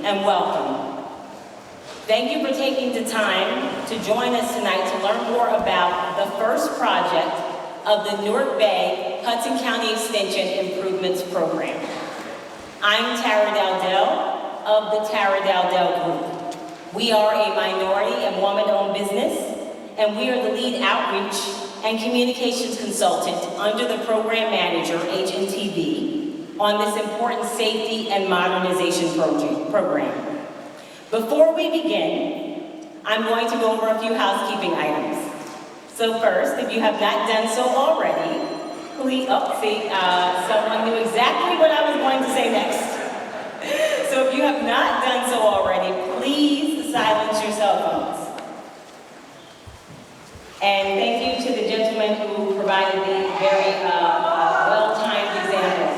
and welcome. Thank you for taking the time to join us tonight to learn more about the first project of the Newark Bay Hudson County Extension Improvements Program. I'm Tara Dowdell of the Tara Dowdell Group. We are a minority and woman-owned business, and we are the lead outreach and communications consultant under the program manager, HNTB, on this important safety and modernization program. Before we begin, I'm going to go over a few housekeeping items. So first, if you have not done so already, please, someone knew exactly what I was going to say next. So if you have not done so already, please silence your cell phones. And thank you to the gentleman who provided the very well-timed example.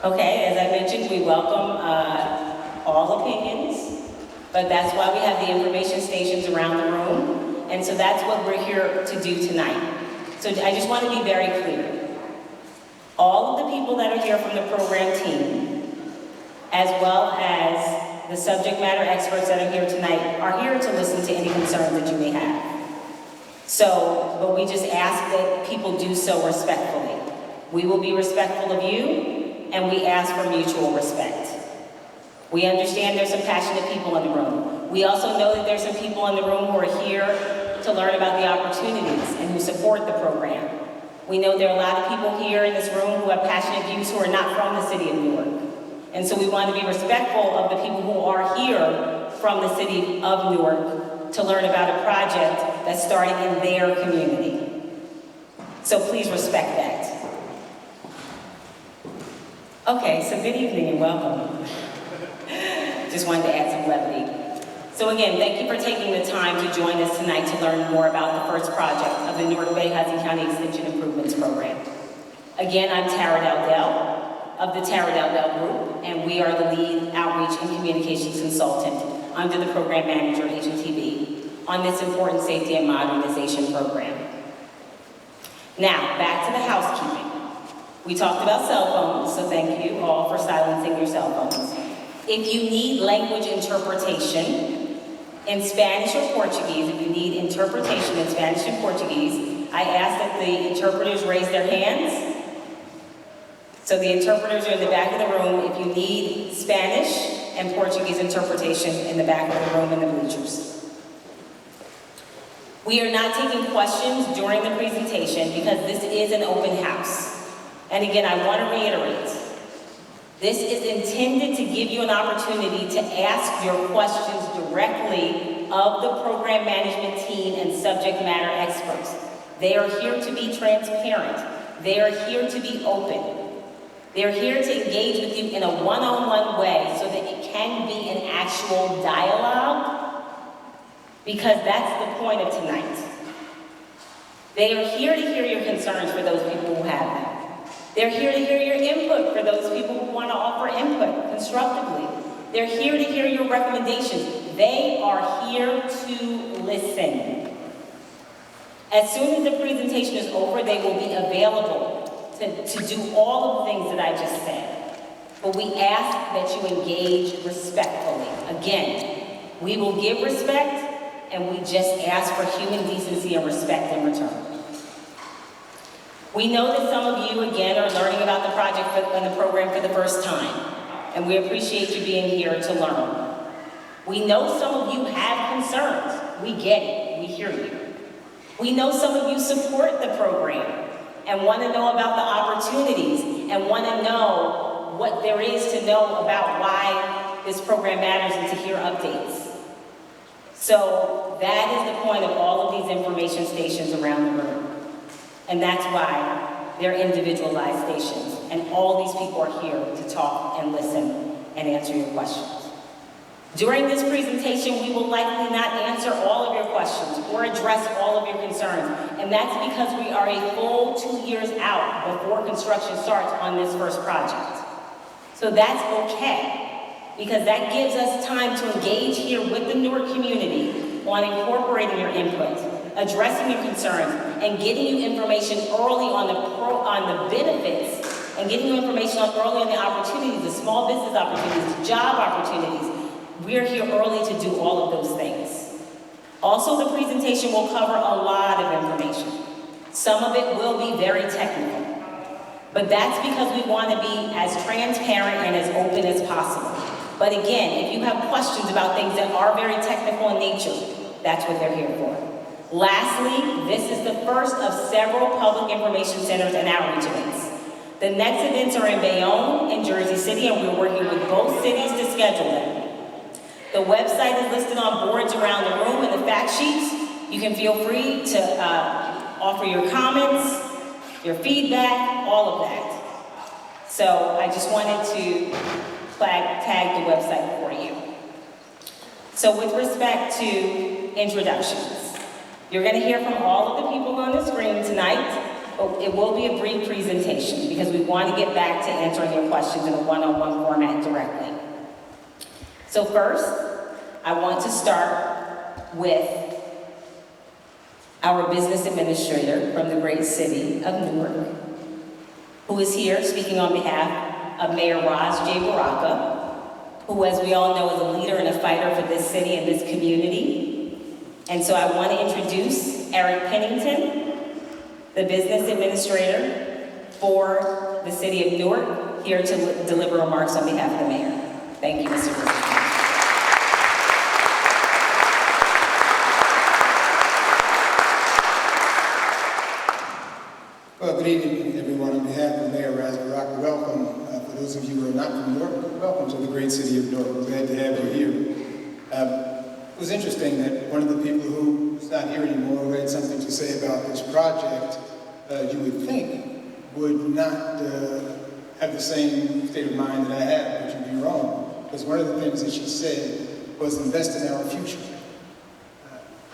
Okay, as I mentioned, we welcome all opinions, but that's why we have the information stations around the room, and so that's what we're here to do tonight. So I just want to be very clear. All of the people that are here from the program team, as well as the subject matter experts that are here tonight, are here to listen to any concerns that you may have. So, but we just ask that people do so respectfully. We will be respectful of you, and we ask for mutual respect. We understand there's some passionate people in the room. We also know that there's some people in the room who are here to learn about the opportunities and who support the program. We know there are a lot of people here in this room who have passionate views who are not from the city of Newark. And so we want to be respectful of the people who are here from the city of Newark to learn about a project that's starting in their community. So please respect that. Okay, so good evening and welcome. Just wanted to add some levity. So again, thank you for taking the time to join us tonight to learn more about the first project of the Newark Bay Hudson County Extension Improvements Program. Again, I'm Tara Dowdell of the Tara Dowdell Group, and we are the lead outreach and communications consultant under the program manager, HNTB, on this important safety and modernization program. Now, back to the housekeeping. We talked about cell phones, so thank you all for silencing your cell phones. If you need language interpretation in Spanish or Portuguese, if you need interpretation in Spanish and Portuguese, I ask that the interpreters raise their hands. So the interpreters are in the back of the room if you need Spanish and Portuguese interpretation in the back of the room in the bleachers. We are not taking questions during the presentation because this is an open house. And again, I want to reiterate, this is intended to give you an opportunity to ask your questions directly of the program management team and subject matter experts. They are here to be transparent. They are here to be open. They're here to engage with you in a one-on-one way so that it can be an actual dialogue, because that's the point of tonight. They are here to hear your concerns for those people They're here to hear your input for those people who want to offer input constructively. They're here to hear your recommendations. They are here to listen. As soon as the presentation is over, they will be available to do all of the things that I just said. But we ask that you engage respectfully. Again, we will give respect, and we just ask for human decency and respect in return. We know that some of you, again, are learning about the project and the program for the first time, and we appreciate you being here to learn. We know some of you have concerns. We get it. We hear you. We know some of you support the program and want to know about the opportunities and want to know what there is to know about why this program matters and to hear updates. So that is the point of all of these information stations around the room. And that's why they're individualized stations. And all these people are here to talk and listen and answer your questions. During this presentation, we will likely not answer all of your questions or address all of your concerns. And that's because we are a full 2 years out before construction starts on this first project. So that's okay, because that gives us time to engage here with the Newark community on incorporating your input, addressing your concerns, and getting you information early on the benefits, and getting you information early on the opportunities, the small business opportunities, the job opportunities. We're here early to do all of those things. Also, the presentation will cover a lot of information. Some of it will be very technical, but that's because we want to be as transparent and as open as possible. But again, if you have questions about things that are very technical in nature, that's what they're here for. Lastly, this is the first of several public information centers and outreach events. The next events are in Bayonne and Jersey City, and we're working with both cities to schedule them. The website is listed on boards around the room and the fact sheets. You can feel free to offer your comments, your feedback, all of that. So I just wanted to tag the website for you. So with respect to introductions, you're going to hear from all of the people on the screen tonight, but it will be a brief presentation because we want to get back to answering your questions in a one-on-one format directly. So first, I want to start with our business administrator from the great city of Newark, who is here speaking on behalf of Mayor Raj J. Baraka, who, as we all know, is a leader and a fighter for this city and this community. And so I want to introduce Eric Pennington, the business administrator for the city of Newark, here to deliver remarks on behalf of the mayor. Thank you, Mr. President. Well, good evening, everyone. On behalf of Mayor Raj Baraka, welcome. For those of you who are not from Newark, welcome to the great city of Newark. We're glad to have you here. It was interesting that one of the people who's not here anymore, who had something to say about this project, you would think would not have the same state of mind that I have, but you'd be wrong. Because one of the things that she said was invest in our future.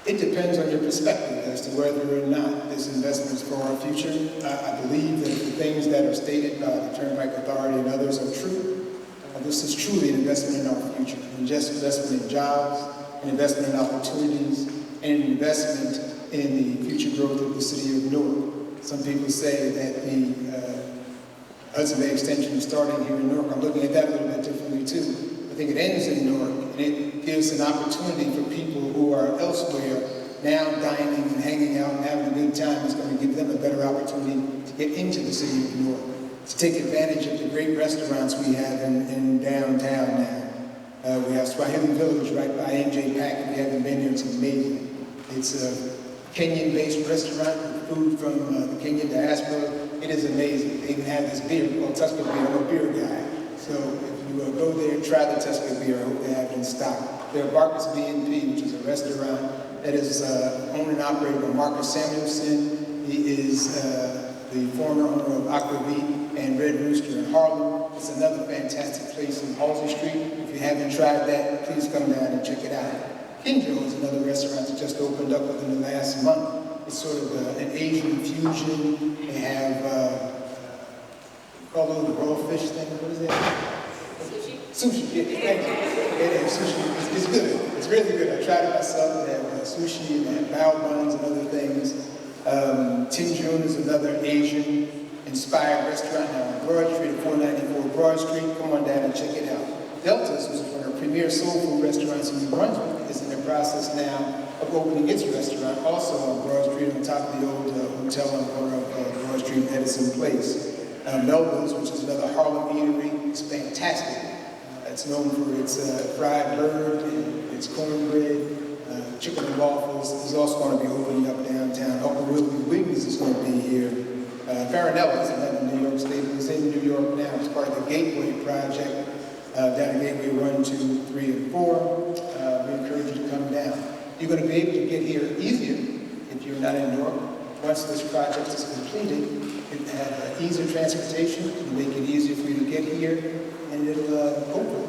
It depends on your perspective as to whether or not this investment is for our future. I believe that the things that are stated by the Turnpike Authority and others are true. This is truly an investment in our future, an investment in jobs, an investment in opportunities, and an investment in the future growth of the city of Newark. Some people say that the Hudson Bay extension is starting here in Newark. I'm looking at that a little bit differently too. I think it ends in Newark, and it gives an opportunity for people who are elsewhere now dining and hanging out and having a good time. It's going to give them a better opportunity to get into the city of Newark, to take advantage of the great restaurants we have in downtown now. We have Swahili Village right by MJ Pack. If you haven't been here, it's amazing. It's a Kenyan-based restaurant with food from the Kenyan diaspora. It is amazing. They even have this beer called Tusker beer. I'm a beer guy. So if you go there and try the Tusker beer, I hope they have it in stock. There are Barker's B&B, which is a restaurant that is owned and operated by Marcus Samuelson. He is the former owner of Aquavit and Red Rooster in Harlem. It's another fantastic place in Halsey Street. If you haven't tried that, please come down and check it out. Kinjo is another restaurant that just opened up within the last month. It's sort of an Asian fusion. They have called the raw fish thing. What is that? Sushi, yeah, thank you. Yeah, sushi. It's good. It's really good. I tried it myself. They have sushi, and they have bao buns and other things. Tinjun is another Asian-inspired restaurant now on Broad Street, 494 Broad Street. Come on down and check it out. Delta's, which is one of the premier soul food restaurants in New Brunswick, is in the process now of opening its restaurant, also on Broad Street, on top of the old hotel on the corner of Broad Street and Edison Place. Melville's, which is another Harlem eatery, is fantastic. It's known for its fried bird, and its cornbread, chicken and waffles. It's also going to be opening up downtown. Uncle Willie's Wings is going to be here. Farinella's, another New York State, is in New York now. It's part of the Gateway Project, down at Gateway 1, 2, 3, and 4. We encourage you to come down. You're going to be able to get here easier if you're not in Newark. Once this project is completed, it have easier transportation, it'll make it easier for you to get here, and it'll hopefully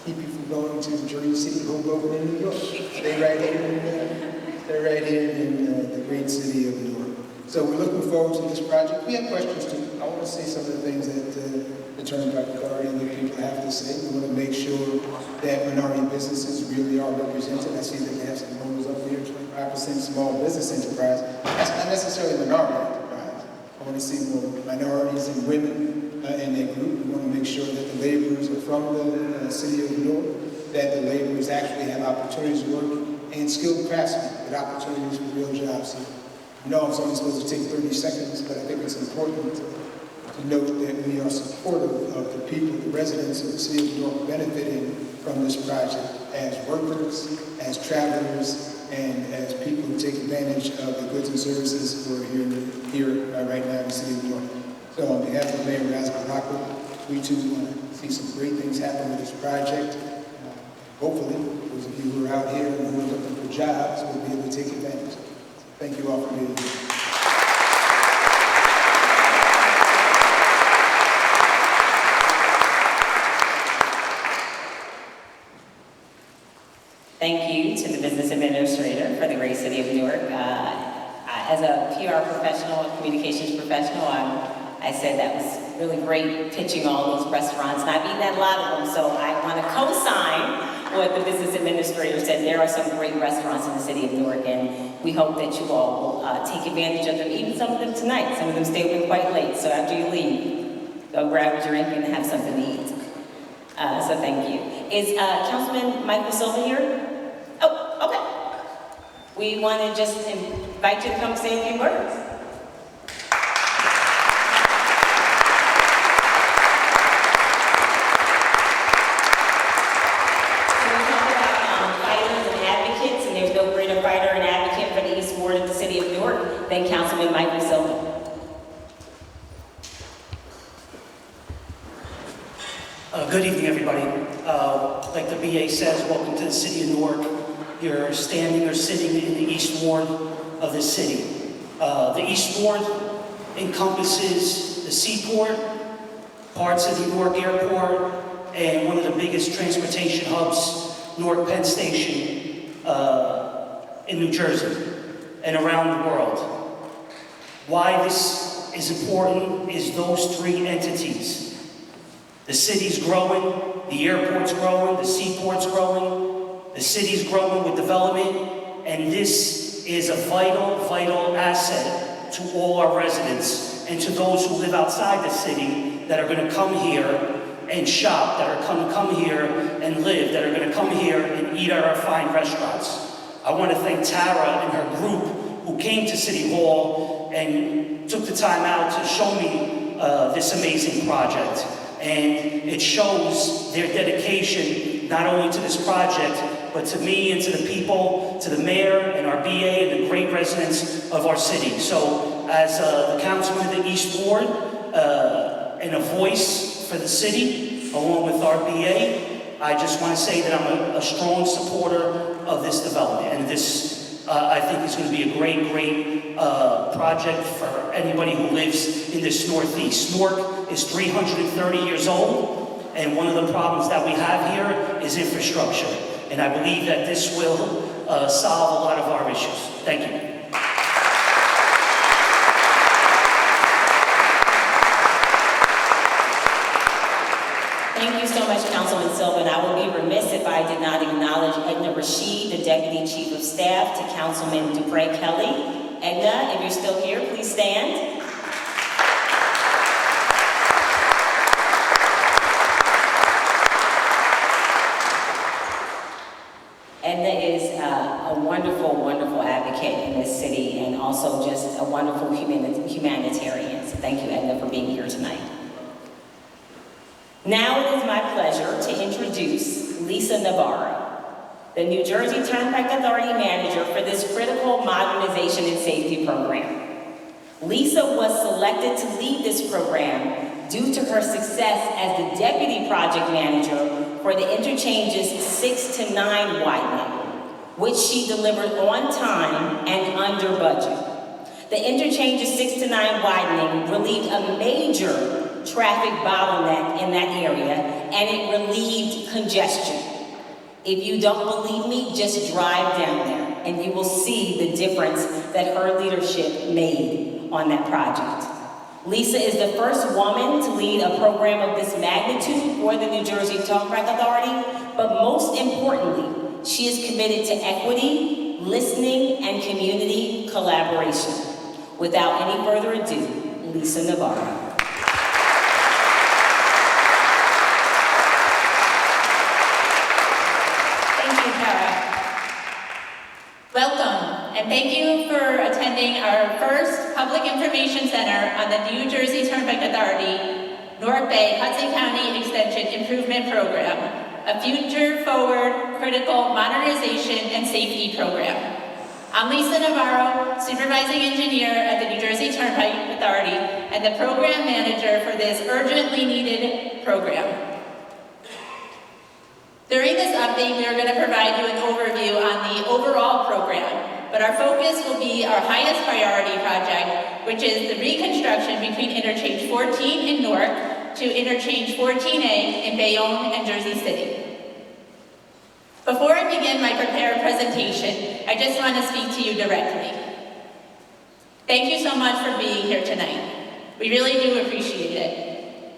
keep you from going to Jersey City, Hoboken, and New York. Stay right here in the great city of Newark. So we're looking forward to this project. We have questions too. I want to say some of the things that the Turnpike Authority and the people have to say. We want to make sure that minority businesses really are represented. I see that they have some numbers up there, 25% small business enterprise. That's not necessarily minority enterprise. I want to see more minorities and women in their group. We want to make sure that the laborers are from the city of Newark, that the laborers actually have opportunities to work, and skilled craftsmen with opportunities for real jobs here. I know it's only supposed to take 30 seconds, but I think it's important to note that we are supportive of the people, the residents of the city of Newark benefiting from this project as workers, as travelers, and as people who take advantage of the goods and services who are here right now in the city of Newark. So on behalf of Mayor Razbaraka, we too want to see some great things happen with this project. Hopefully, those of you who are out here and who are looking for jobs will be able to take advantage. Thank you all for being here. Thank you to the business administrator for the great city of Newark. As a PR professional, a communications professional, I said that was really great pitching all those restaurants, and I've eaten at a lot of them, so I want to co-sign what the business administrator said. There are some great restaurants in the city of Newark, and we hope that you all will take advantage of them, even some of them tonight. Some of them stay open quite late, so after you leave, go grab a drink and have something to eat. So thank you. Is Councilman Michael Silva here? Oh, okay. We want to just invite you to come say a few words. Than Councilman Michael Silva. Good evening, everybody. Like the BA says, welcome to the city of Newark. You're standing or sitting in the East Ward of the city. The East Ward encompasses the seaport, parts of the Newark Airport, and one of the biggest transportation hubs, Newark Penn Station, in New Jersey and around the world. Why this is important is those three entities. The city's growing, the airport's growing, the seaport's growing, the city's growing with development, and this is a vital, vital asset to all our residents and to those who live outside the city that are going to come here and shop, that are going to come here and live, that are going to come here and eat at our fine restaurants. I want to thank Tara and her group who came to City Hall and took the time out to show me this amazing project. And it shows their dedication not only to this project, but to me and to the people, to the mayor and our BA and the great residents of our city. So as the councilman of the East Ward and a voice for the city, along with our BA, I just want to say that I'm a strong supporter of this development. And this I think is going to be a great, great project for anybody who lives in this Northeast. Newark is 330 years old, and one of the problems that we have here is infrastructure. And I believe that this will solve a lot of our issues. Thank you. so much, Councilman Silva, and I would be remiss if I did not acknowledge Edna Rashid, the Deputy Chief of Staff to Councilman Dupre Kelly. Edna, if you're still here, please stand. Edna is a wonderful, wonderful advocate in this city and also just a wonderful humanitarian. So thank you, Edna, for being here tonight. Now it is my pleasure to introduce Lisa Navarro, the New Jersey Turnpike Authority Manager for this critical modernization and safety program. Lisa was selected to lead this program due to her success as the Deputy Project Manager for the interchanges 6 to 9 widening, which she delivered on time and under budget. The interchanges 6 to 9 widening relieved a major traffic bottleneck in that area, and it relieved congestion. If you don't believe me, just drive down there, and you will see the difference that her leadership made on that project. Lisa is the first woman to lead a program of this magnitude for the New Jersey Turnpike Authority, but most importantly, she is committed to equity, listening, and community collaboration. Without any further ado, Lisa Navarro. Welcome, and thank you for attending our first Public Information Center on the New Jersey Turnpike Authority, Newark Bay Hudson County Extension Improvement Program, a future-forward critical modernization and safety program. I'm Lisa Navarro, Supervising Engineer at the New Jersey Turnpike Authority and the Program Manager for this urgently needed program. During this update, we are going to provide you an overview on the overall program, but our focus will be our highest priority project, which is the reconstruction between Interchange 14 in Newark to Interchange 14A in Bayonne and Jersey City. Before I begin my prepared presentation, I just want to speak to you directly. Thank you so much for being here tonight. We really do appreciate it.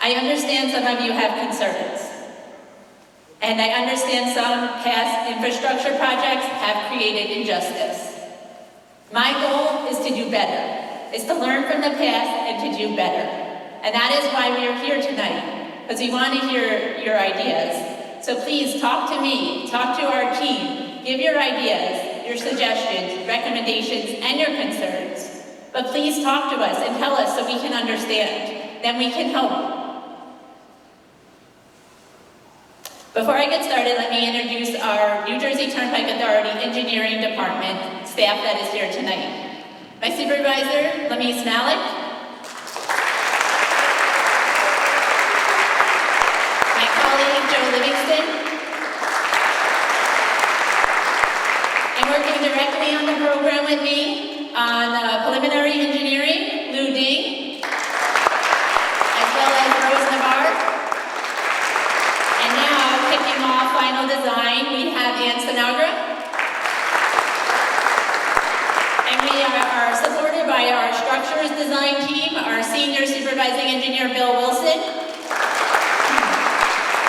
I understand some of you have concerns. And I understand some past infrastructure projects have created injustice. My goal is to do better, is to learn from the past and to do better. And that is why we are here tonight, because we want to hear your ideas. So please talk to me, talk to our team, give your ideas, your suggestions, recommendations, and your concerns. But please talk to us and tell us so we can understand. Then we can help. Before I get started, let me introduce our New Jersey Turnpike Authority Engineering Department staff that is here tonight. My supervisor, Lamise Malik. My colleague, Joe Livingston. And working directly on the program with me on preliminary engineering, Lou Ding, as well as Rose Navarre. Kicking off final design, we have Ann Sinagra. And we are supported by our structures design team, our senior supervising engineer, Bill Wilson,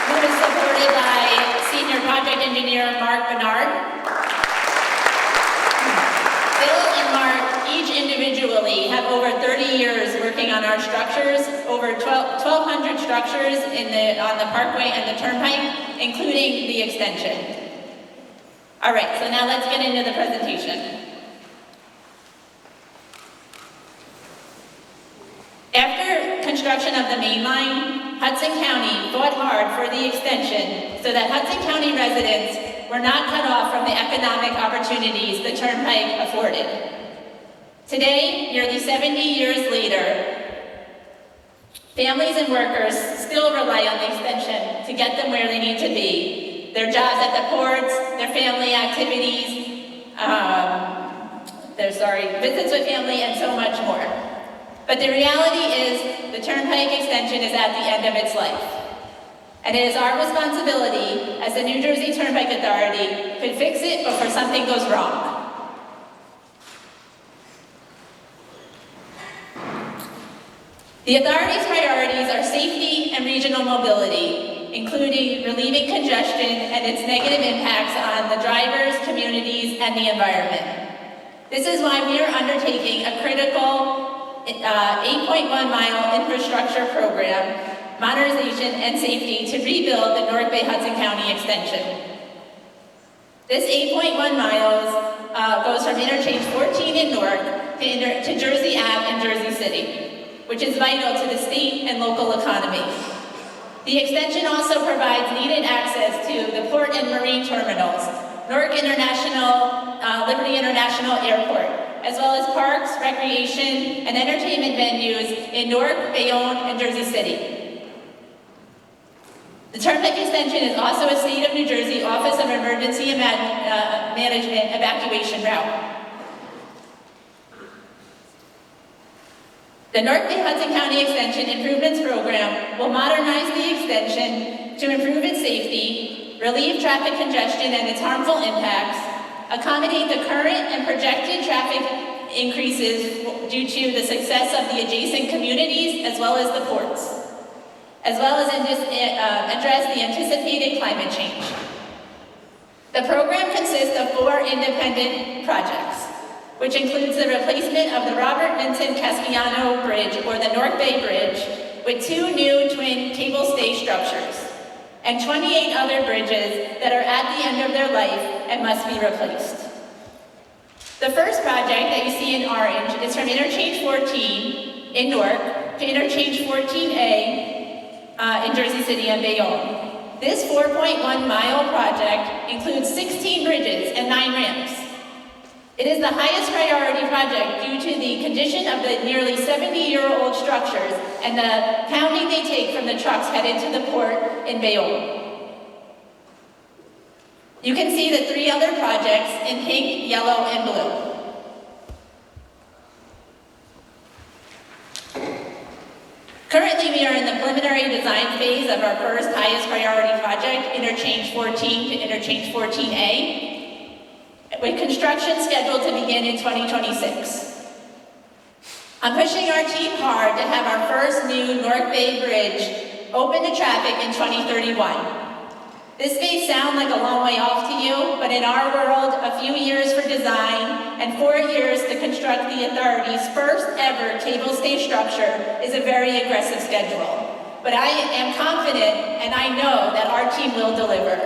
who is supported by senior project engineer, Mark Bernard. Bill and Mark each individually have over 30 years working on our structures, over 1,200 structures on the Parkway and the Turnpike, including the extension. All right, so now let's get into the presentation. After construction of the main line, Hudson County fought hard for the extension so that Hudson County residents were not cut off from the economic opportunities the Turnpike afforded. Today, nearly 70 years later, families and workers still rely on the extension to get them where they need to be. Their jobs at the ports, their family activities, visits with family, and so much more. But the reality is the Turnpike extension is at the end of its life. And it is our responsibility as the New Jersey Turnpike Authority to fix it before something goes wrong. The authority's priorities are safety and regional mobility, including relieving congestion and its negative impacts on the drivers, communities, and the environment. This is why we are undertaking a critical 8.1-mile infrastructure program, modernization and safety to rebuild the Newark Bay Hudson County extension. This 8.1 miles goes from interchange 14 in Newark to Jersey Ave in Jersey City, which is vital to the state and local economy. The extension also provides needed access to the port and marine terminals, Newark International, Liberty International Airport, as well as parks, recreation, and entertainment venues in Newark, Bayonne, and Jersey City. The Turnpike extension is also a State of New Jersey Office of Emergency Management evacuation route. The Newark Bay Hudson County Extension Improvements Program will modernize the extension to improve its safety, relieve traffic congestion and its harmful impacts, accommodate the current and projected traffic increases due to the success of the adjacent communities as well as the ports, as well as address the anticipated climate change. The program consists of 4 independent projects, which includes the replacement of the Robert Vincent Casciano Bridge, or the Newark Bay Bridge, with 2 new twin cable stay structures, and 28 other bridges that are at the end of their life and must be replaced. The first project that you see in orange is from Interchange 14 in Newark to Interchange 14A in Jersey City and Bayonne. This 4.1-mile project includes 16 bridges and 9 ramps. It is the highest priority project due to the condition of the nearly 70-year-old structures and the pounding they take from the trucks headed to the port in Bayonne. You can see the 3 other projects in pink, yellow, and blue. Currently, we are in the preliminary design phase of our first highest priority project, Interchange 14 to Interchange 14A, with construction scheduled to begin in 2026. I'm pushing our team hard to have our first new Newark Bay Bridge open to traffic in 2031. This may sound like a long way off to you, but in our world, a few years for design and 4 years to construct the authority's first ever cable stay structure is a very aggressive schedule. But I am confident and I know that our team will deliver.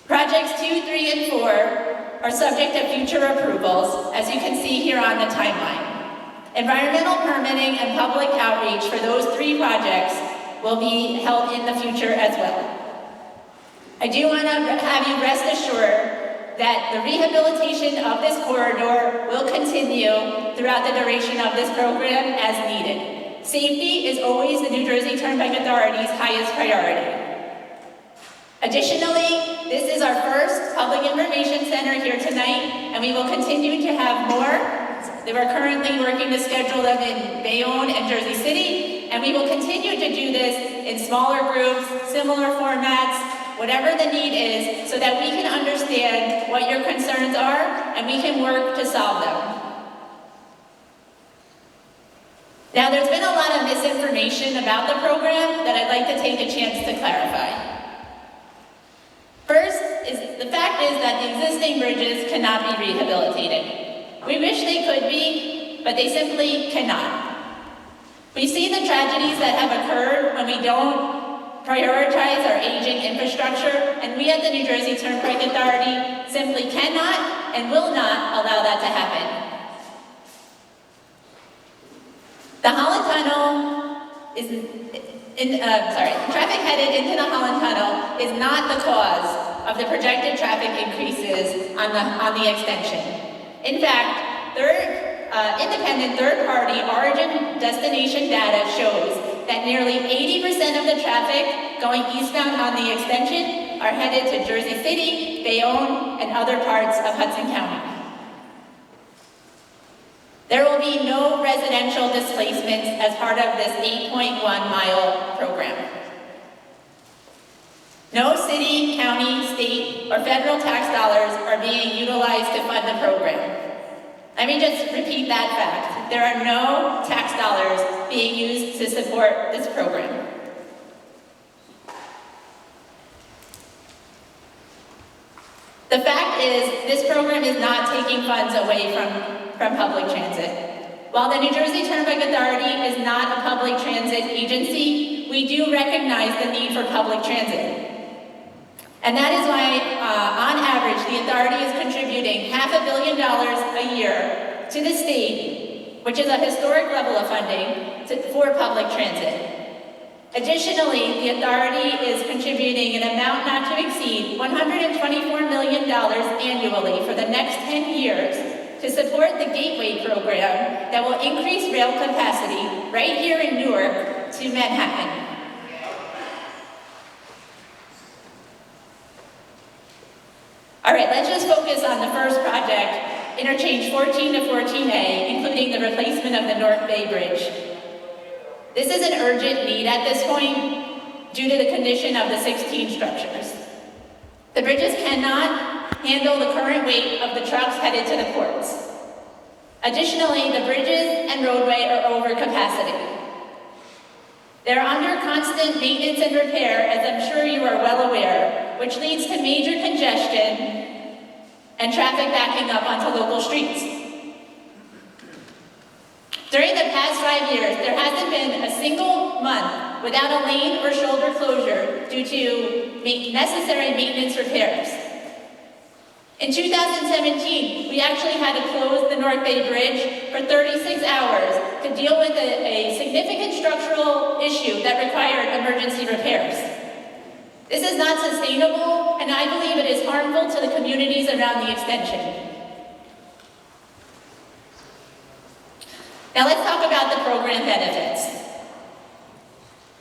Projects 2, 3, and 4 are subject to future approvals, as you can see here on the timeline. Environmental permitting and public outreach for those 3 projects will be held in the future as well. I do want to have you rest assured that the rehabilitation of this corridor will continue throughout the duration of this program as needed. Safety is always the New Jersey Turnpike Authority's highest priority. Additionally, this is our first public information center here tonight, and we will continue to have more. We're currently working to schedule them in Bayonne and Jersey City, and we will continue to do this in smaller groups, similar formats, whatever the need is, so that we can understand what your concerns are and we can work to solve them. Now, there's been a lot of misinformation about the program that I'd like to take a chance to clarify. First, the fact is that the existing bridges cannot be rehabilitated. We wish they could be, but they simply cannot. We see the tragedies that have occurred when we don't prioritize our aging infrastructure, and we at the New Jersey Turnpike Authority simply cannot and will not allow that to happen. The Holland Tunnel is, traffic headed into the Holland Tunnel is not the cause of the projected traffic increases on the extension. In fact, independent third-party origin destination data shows that nearly 80% of the traffic going eastbound on the extension are headed to Jersey City, Bayonne, and other parts of Hudson County. There will be no residential displacements as part of this 8.1-mile program. No city, county, state, or federal tax dollars are being utilized to fund the program. Let me just repeat that fact. There are no tax dollars being used to support this program. The fact is, this program is not taking funds away from public transit. While the New Jersey Turnpike Authority is not a public transit agency, we do recognize the need for public transit. And that is why, on average, the authority is contributing $500 million a year to the state, which is a historic level of funding for public transit. Additionally, the authority is contributing an amount not to exceed $124 million annually for the next 10 years to support the Gateway program that will increase rail capacity right here in Newark to Manhattan. All right, let's just focus on the first project, interchange 14 to 14A, including the replacement of the North Bay Bridge. This is an urgent need at this point due to the condition of the 16 structures. The bridges cannot handle the current weight of the trucks headed to the ports. Additionally, the bridges and roadway are over capacity. They're under constant maintenance and repair, as I'm sure you are well aware, which leads to major congestion and traffic backing up onto local streets. During the past 5 years, there hasn't been a single month without a lane or shoulder closure due to necessary maintenance repairs. In 2017, we actually had to close the North Bay Bridge for 36 hours to deal with a significant structural issue that required emergency repairs. This is not sustainable, and I believe it is harmful to the communities around the extension. Now let's talk about the program benefits.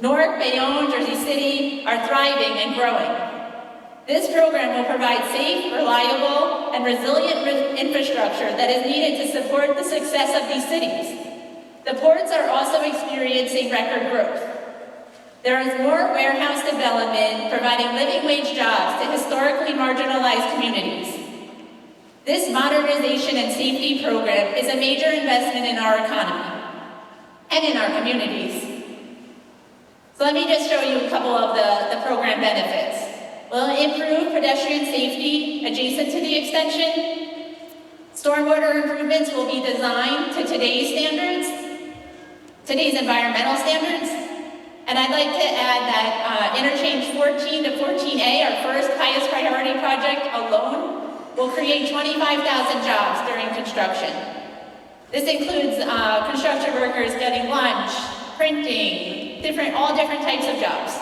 Newark, Bayonne, Jersey City are thriving and growing. This program will provide safe, reliable, and resilient infrastructure that is needed to support the success of these cities. The ports are also experiencing record growth. There is more warehouse development, providing living wage jobs to historically marginalized communities. This modernization and safety program is a major investment in our economy and in our communities. So let me just show you a couple of the program benefits. We'll improve pedestrian safety adjacent to the extension. Stormwater improvements will be designed to today's standards, today's environmental standards. And I'd like to add that interchange 14 to 14A, our first highest priority project alone, will create 25,000 jobs during construction. This includes construction workers getting lunch, printing, all different types of jobs.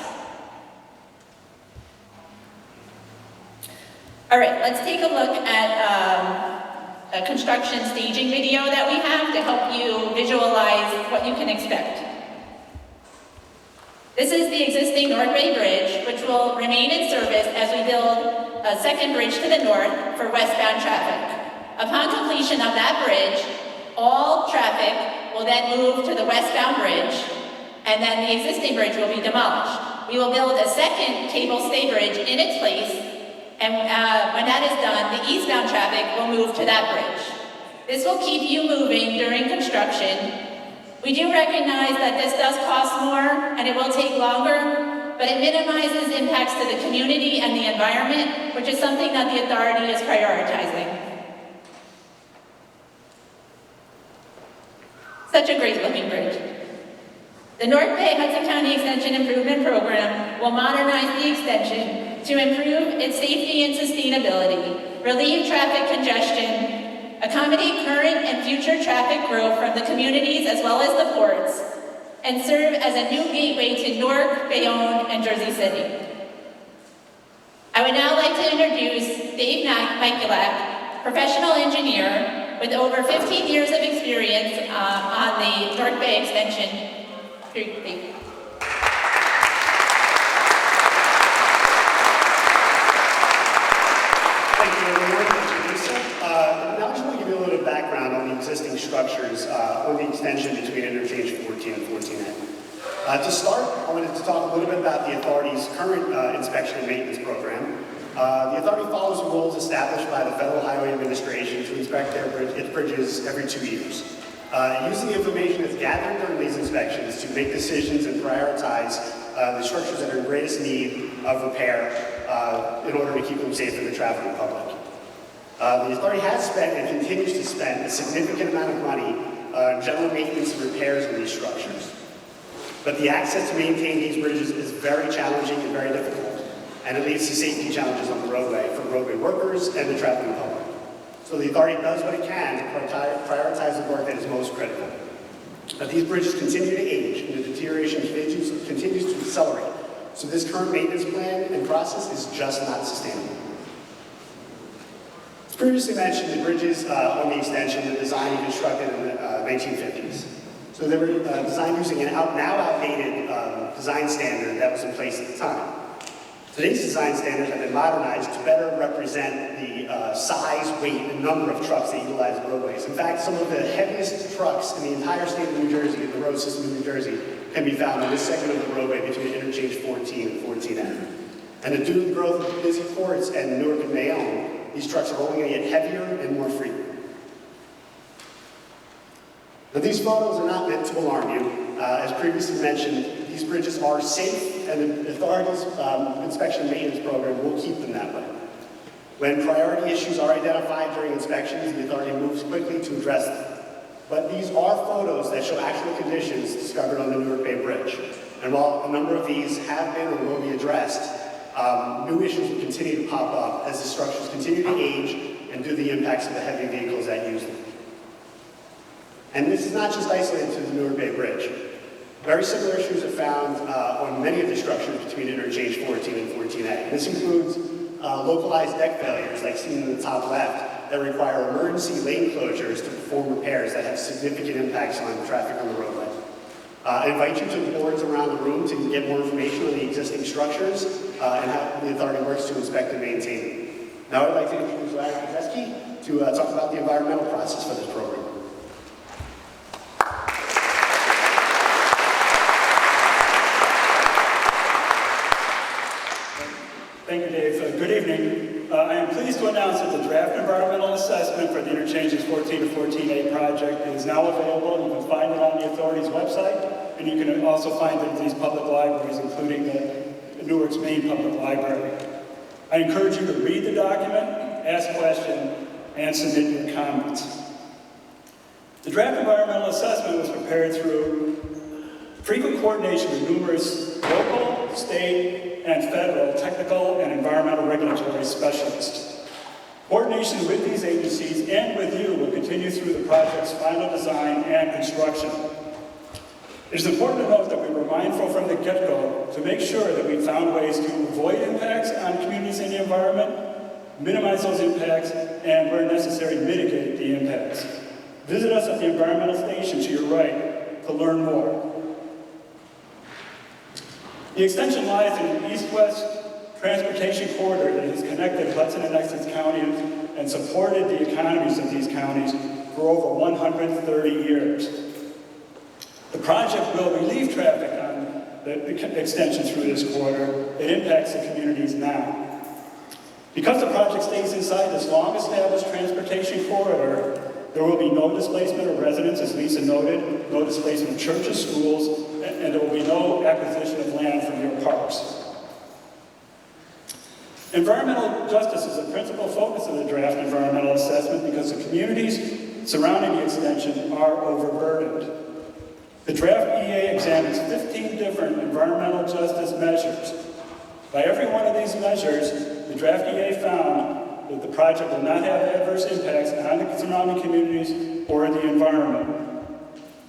All right, let's take a look at a construction staging video that we have to help you visualize what you can expect. This is the existing North Bay Bridge, which will remain in service as we build a second bridge to the north for westbound traffic. Upon completion of that bridge, all traffic will then move to the westbound bridge, and then the existing bridge will be demolished. We will build a second cable stay bridge in its place, and when that is done, the eastbound traffic will move to that bridge. This will keep you moving during construction. We do recognize that this does cost more and it will take longer, but it minimizes impacts to the community and the environment, which is something that the authority is prioritizing. Such a great looking bridge. The North Bay Hudson County Extension Improvement Program will modernize the extension to improve its safety and sustainability, relieve traffic congestion, accommodate current and future traffic growth from the communities as well as the ports, and serve as a new gateway to Newark, Bayonne, and Jersey City. I would now like to introduce Dave Mikulak, professional engineer with over 15 years of experience on the North Bay extension. Dave. Background on the existing structures on the extension between interchange 14 and 14A. To start, I wanted to talk a little bit about the authority's current inspection and maintenance program. The authority follows the rules established by the Federal Highway Administration to inspect its bridges every 2 years. Using the information that's gathered during these inspections, make decisions and prioritize the structures that are in greatest need of repair in order to keep them safe for the traveling public. The authority has spent and continues to spend a significant amount of money on general maintenance and repairs on these structures. But the access to maintain these bridges is very challenging and very difficult, and it leads to safety challenges on the roadway for roadway workers and the traveling public. So the authority does what it can to prioritize the work that is most critical. But these bridges continue to age, and the deterioration continues to accelerate. So this current maintenance plan and process is just not sustainable. As previously mentioned, the bridges on the extension were designed and constructed in the 1950s. So they were designed using an now outdated design standard that was in place at the time. Today's design standards have been modernized to better represent the size, weight, and number of trucks that utilize the roadways. In fact, some of the heaviest trucks in the entire state of New Jersey, the road system of New Jersey, can be found on this segment of the roadway between interchange 14 and 14N. And due to the growth of busy ports and Newark and Bayonne, these trucks are only going to get heavier and more frequent. Now, these photos are not meant to alarm you. As previously mentioned, these bridges are safe, and the authority's inspection and maintenance program will keep them that way. When priority issues are identified during inspections, the authority moves quickly to address them. But these are photos that show actual conditions discovered on the Newark Bay Bridge. And while a number of these have been or will be addressed, new issues will continue to pop up as the structures continue to age and due to the impacts of the heavy vehicles that use them. And this is not just isolated to the Newark Bay Bridge. Very similar issues are found on many of the structures between interchange 14 and 14A. This includes localized deck failures, like seen in the top left, that require emergency lane closures to perform repairs that have significant impacts on traffic on the roadway. I invite you to the boards around the room to get more information on the existing structures and how the authority works to inspect and maintain them. Now I'd like to introduce Larry Kozeski to talk about the environmental process for this program. Thank you, Dave. Good evening. I am pleased to announce that the draft environmental assessment for the interchanges 14 to 14A project is now available. You can find it on the authority's website, and you can also find it in these public libraries, including the Newark's main public library. I encourage you to read the document, ask questions, and submit your comments. The draft environmental assessment was prepared through frequent coordination with numerous local, state, and federal technical and environmental regulatory specialists. Coordination with these agencies and with you will continue through the project's final design and construction. It is important to note that we were mindful from the get-go to make sure that we found ways to avoid impacts on communities and the environment, minimize those impacts, and where necessary, mitigate the impacts. Visit us at the environmental station to your right to learn more. The extension lies in an east-west transportation corridor that has connected Hudson and Essex counties and supported the economies of these counties for over 130 years. The project will relieve traffic on the extension through this corridor. It impacts the communities now. Because the project stays inside this long-established transportation corridor, there will be no displacement of residents, as Lisa noted, no displacement of churches, schools, and there will be no acquisition of land from your parks. Environmental justice is a principal focus of the draft environmental assessment because the communities surrounding the extension are overburdened. The draft EA examines 15 different environmental justice measures. By every one of these measures, the draft EA found that the project will not have adverse impacts on the surrounding communities or the environment.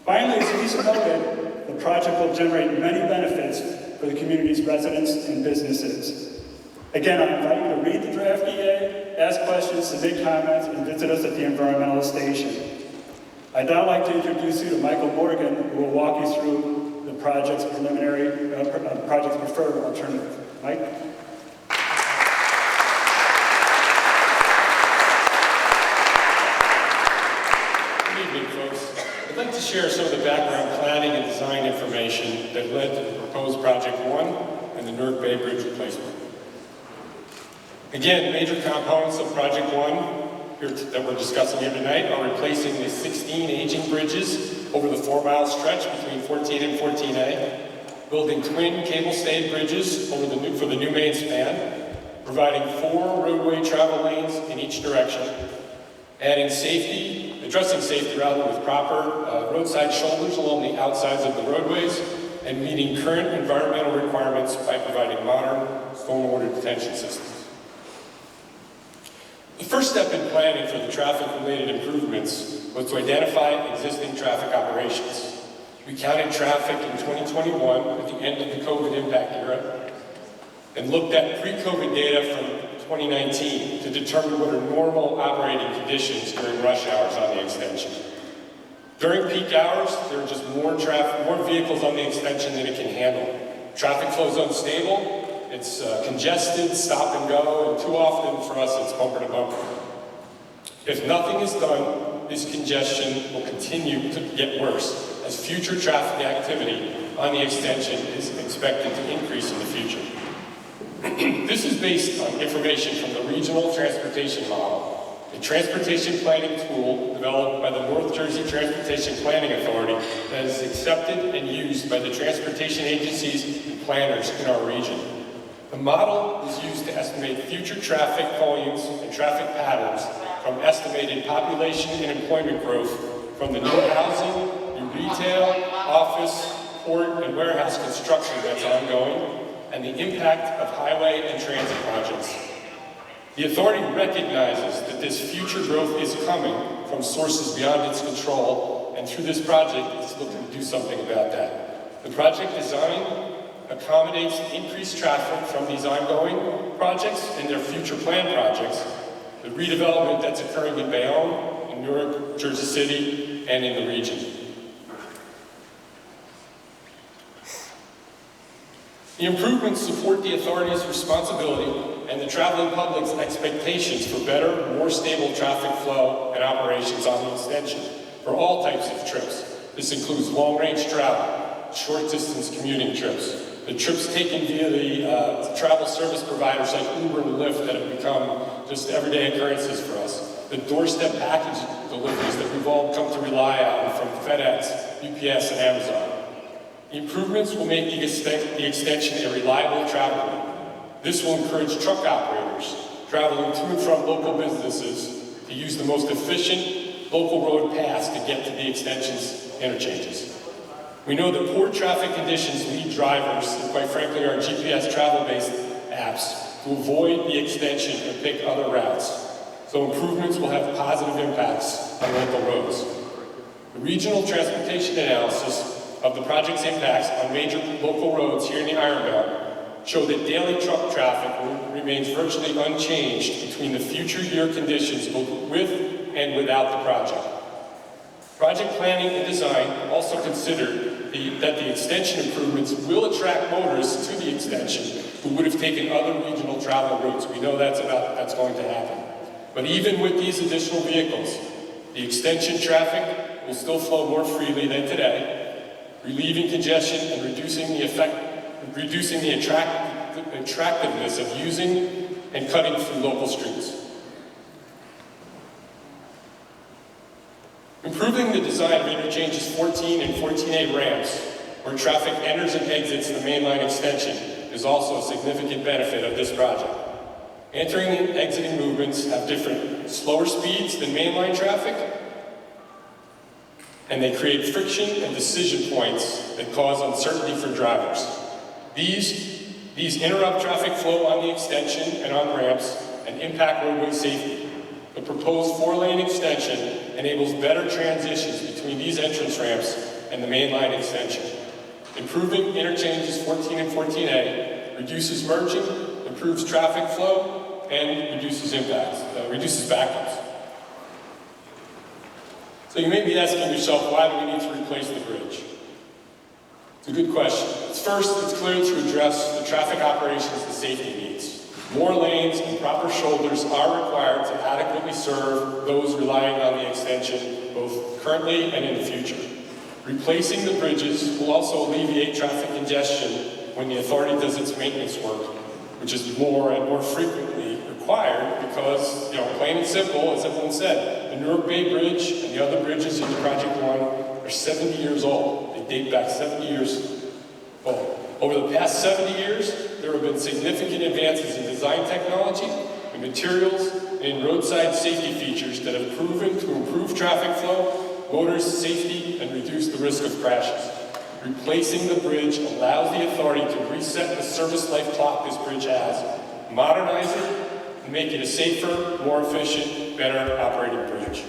Finally, as Lisa noted, the project will generate many benefits for the community's residents and businesses. Again, I invite you to read the draft EA, ask questions, submit comments, and visit us at the environmental station. I'd now like to introduce you to Michael Morgan, who will walk you through the project's project's preferred alternative. Mike? I'd like to share some of the background planning and design information that led to the proposed Project 1 and the Newark Bay Bridge replacement. Again, major components of Project 1 that we're discussing here tonight are replacing the 16 aging bridges over the 4-mile stretch between 14 and 14A, building twin cable-stayed bridges for the new main span, providing 4 roadway travel lanes in each direction, adding addressing safety with proper roadside shoulders along the outsides of the roadways, and meeting current environmental requirements by providing modern stormwater detention systems. The first step in planning for the traffic-related improvements was to identify existing traffic operations. We counted traffic in 2021 at the end of the COVID impact era and looked at pre-COVID data from 2019 to determine what are normal operating conditions during rush hours on the extension. During peak hours, there are just more vehicles on the extension than it can handle. Traffic flow is unstable, it's congested, stop and go, and too often for us it's bumper to bumper. If nothing is done, this congestion will continue to get worse as future traffic activity on the extension is expected to increase in the future. This is based on information from the Regional Transportation Model, a transportation planning tool developed by the North Jersey Transportation Planning Authority that is accepted and used by the transportation agencies and planners in our region. The model is used to estimate future traffic volumes and traffic patterns from estimated population and employment growth from the new housing, new retail, office, port, and warehouse construction that's ongoing, and the impact of highway and transit projects. The authority recognizes that this future growth is coming from sources beyond its control, and through this project, it's looking to do something about that. The project design accommodates increased traffic from these ongoing projects and their future planned projects, the redevelopment that's occurring in Bayonne, in Newark, Jersey City, and in the region. The improvements support the authority's responsibility and the traveling public's expectations for better, more stable traffic flow and operations on the extension for all types of trips. This includes long-range travel, short-distance commuting trips, the trips taken via the travel service providers like Uber and Lyft that have become just everyday occurrences for us, the doorstep package deliveries that we've all come to rely on from FedEx, UPS, and Amazon. The improvements will make the extension a reliable travel route. This will encourage truck operators traveling to and from local businesses to use the most efficient local road paths to get to the extension's interchanges. We know that poor traffic conditions lead drivers, and quite frankly our GPS travel-based apps, to avoid the extension and pick other routes. So improvements will have positive impacts on local roads. The regional transportation analysis of the project's impacts on major local roads here in the Iron Belt show that daily truck traffic remains virtually unchanged between the future year conditions both with and without the project. Project planning and design also considered that the extension improvements will attract motorists to the extension who would have taken other regional travel routes. We know that's going to happen. But even with these additional vehicles, the extension traffic will still flow more freely than today, relieving congestion and reducing the attractiveness of using and cutting through local streets. Improving the design of interchanges 14 and 14A ramps, where traffic enters and exits the mainline extension, is also a significant benefit of this project. Entering and exiting movements have different slower speeds than mainline traffic, and they create friction and decision points that cause uncertainty for drivers. These interrupt traffic flow on the extension and on ramps and impact roadway safety. The proposed 4-lane extension enables better transitions between these entrance ramps and the mainline extension. Improving interchanges 14 and 14A reduces merging, improves traffic flow, and reduces backups. So you may be asking yourself, why do we need to replace the bridge? It's a good question. First, it's clear to address the traffic operations and safety needs. More lanes and proper shoulders are required to adequately serve those relying on the extension, both currently and in the future. Replacing the bridges will also alleviate traffic congestion when the authority does its maintenance work, which is more and more frequently required because, plain and simple, as everyone said, the Newark Bay Bridge and the other bridges in Project 1 are 70 years old. They date back 70 years old. Over the past 70 years, there have been significant advances in design technology, in materials, and in roadside safety features that have proven to improve traffic flow, motorist safety, and reduce the risk of crashes. Replacing the bridge allows the authority to reset the service life clock this bridge has, modernize it, and make it a safer, more efficient, better operating bridge.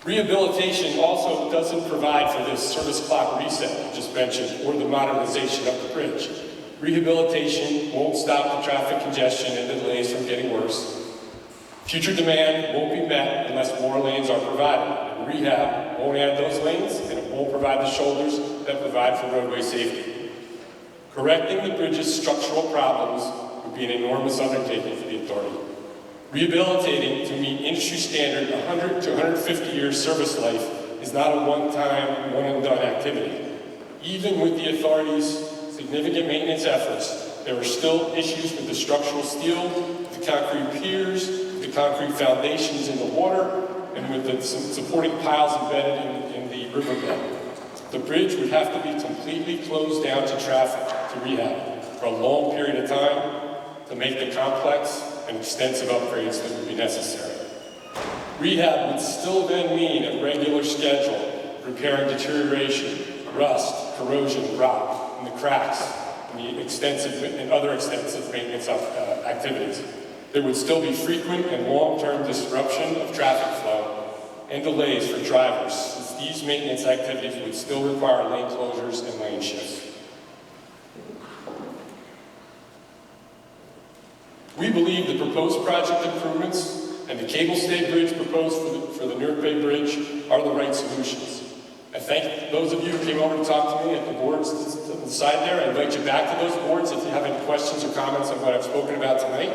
Rehabilitation also doesn't provide for this service clock reset I just mentioned, or the modernization of the bridge. Rehabilitation won't stop the traffic congestion and delays from getting worse. Future demand won't be met unless more lanes are provided. And rehab won't add those lanes, and it won't provide the shoulders that provide for roadway safety. Correcting the bridge's structural problems would be an enormous undertaking for the authority. Rehabilitating to meet industry standard 100 to 150 years service life is not a one-time, one-and-done activity. Even with the authority's significant maintenance efforts, there are still issues with the structural steel, with the concrete piers, with the concrete foundations in the water, and with the supporting piles embedded in the riverbed. The bridge would have to be completely closed down to traffic to rehab for a long period of time to make the complex and extensive upgrades that would be necessary. Rehab would still then mean a regular schedule, repairing deterioration, rust, corrosion, rot, and the cracks, and other extensive maintenance activities. There would still be frequent and long-term disruption of traffic flow and delays for drivers, since these maintenance activities would still require lane closures and lane shifts. We believe the proposed project improvements and the cable stay bridge proposed for the Newark Bay Bridge are the right solutions. I thank those of you who came over to talk to me at the boards to the side there. I invite you back to those boards if you have any questions or comments on what I've spoken about tonight.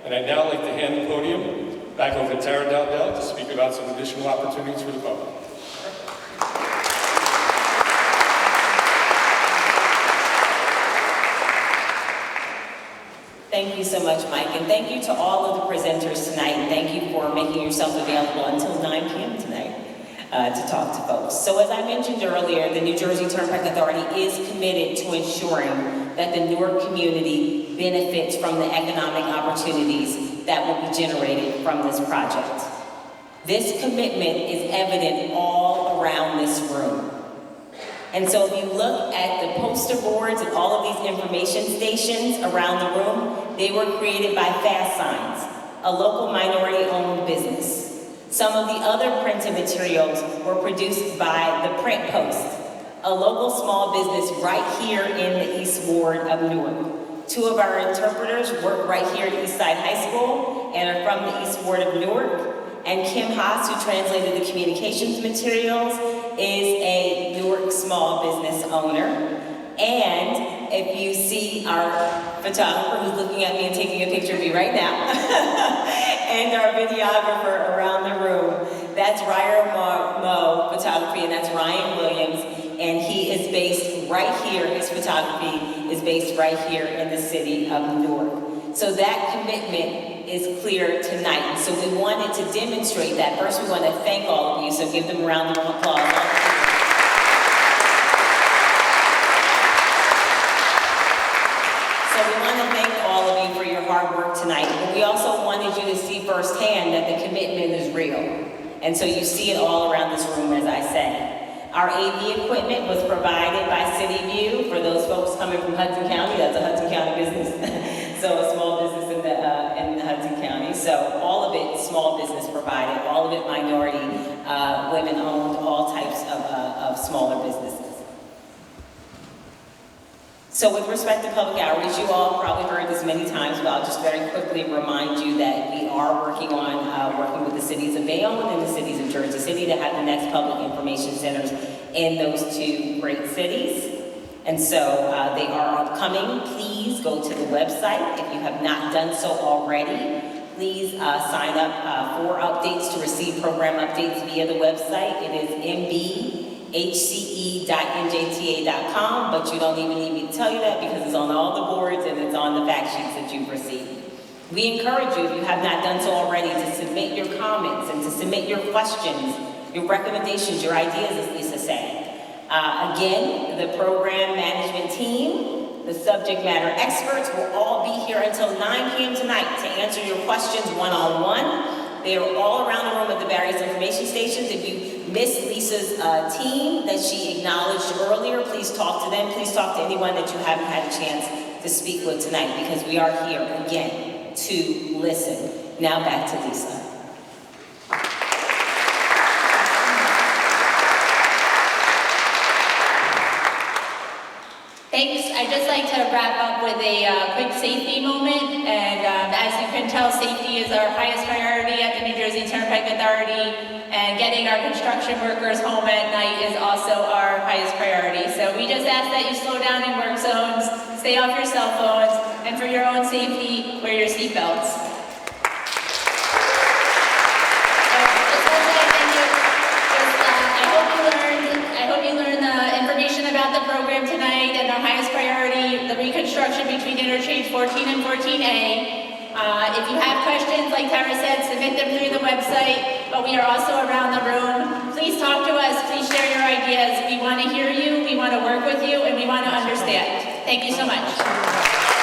And I'd now like to hand the podium back over to Tara Dowdell to speak about some additional opportunities for the public. Thank you so much, Mike, and thank you to all of the presenters tonight, and thank you for making yourself available until 9 p.m. tonight to talk to folks. So as I mentioned earlier, the New Jersey Turnpike Authority is committed to ensuring that the Newark community benefits from the economic opportunities that will be generated from this project. This commitment is evident all around this room. And so if you look at the poster boards and all of these information stations around the room, they were created by Fast Signs, a local minority-owned business. Some of the other printed materials were produced by the Print Post, a local small business right here in the East Ward of Newark. Two of our interpreters work right here at Eastside High School and are from the East Ward of Newark. And Kim Haas, who translated the communications materials, is a Newark small business owner. And if you see our photographer who's looking at me and taking a picture of me right now, and our videographer around the room, that's Ryer Mo Photography, and that's Ryan Williams, and he is based right here, his photography is based right here in the city of Newark. So that commitment is clear tonight. And so we wanted to demonstrate that. First, we want to thank all of you, so give them a round of applause. So we want to thank all of you for your hard work tonight. But we also wanted you to see firsthand that the commitment is real. And so you see it all around this room, as I say. Our AV equipment was provided by City View. For those folks coming from Hudson County, that's a Hudson County business. So a small business in the Hudson County. So all of it small business provided, all of it minority, women-owned, all types of smaller businesses. So with respect to public outreach, you all probably heard this many times, but I'll just very quickly remind you that we are working with the cities of Bayonne and the cities of Jersey City to have the next public information centers in those two great cities. And so they are upcoming. Please go to the website if you have not done so already. Please sign up for updates to receive program updates via the website. It is mbhce.njta.com, but you don't even need me to tell you that because it's on all the boards and it's on the fact sheets that you've received. We encourage you, if you have not done so already, to submit your comments and to submit your questions your recommendations, your ideas, as Lisa said. Again, the program management team, the subject matter experts will all be here until 9 p.m. tonight to answer your questions one-on-one. They are all around the room at the various information stations. If you missed Lisa's team that she acknowledged earlier, please talk to them. Please talk to anyone that you haven't had a chance to speak with tonight, because we are here again to listen. Now back to Lisa. Thanks. I'd just like to wrap up with a quick safety moment. And as you can tell, safety is our highest priority at the New Jersey Turnpike Authority. And getting our construction workers home at night is also our highest priority. So we just ask that you slow down in work zones, stay off your cell phones, and for your own safety, wear your seatbelts. I hope you learned the information about the program tonight and our highest priority, the reconstruction between interchange 14 and 14A. If you have questions, like Tara said, submit them through the website, but we are also around the room. Please talk to us, please share your ideas. We want to hear you, we want to work with you, and we want to understand. Thank you so much.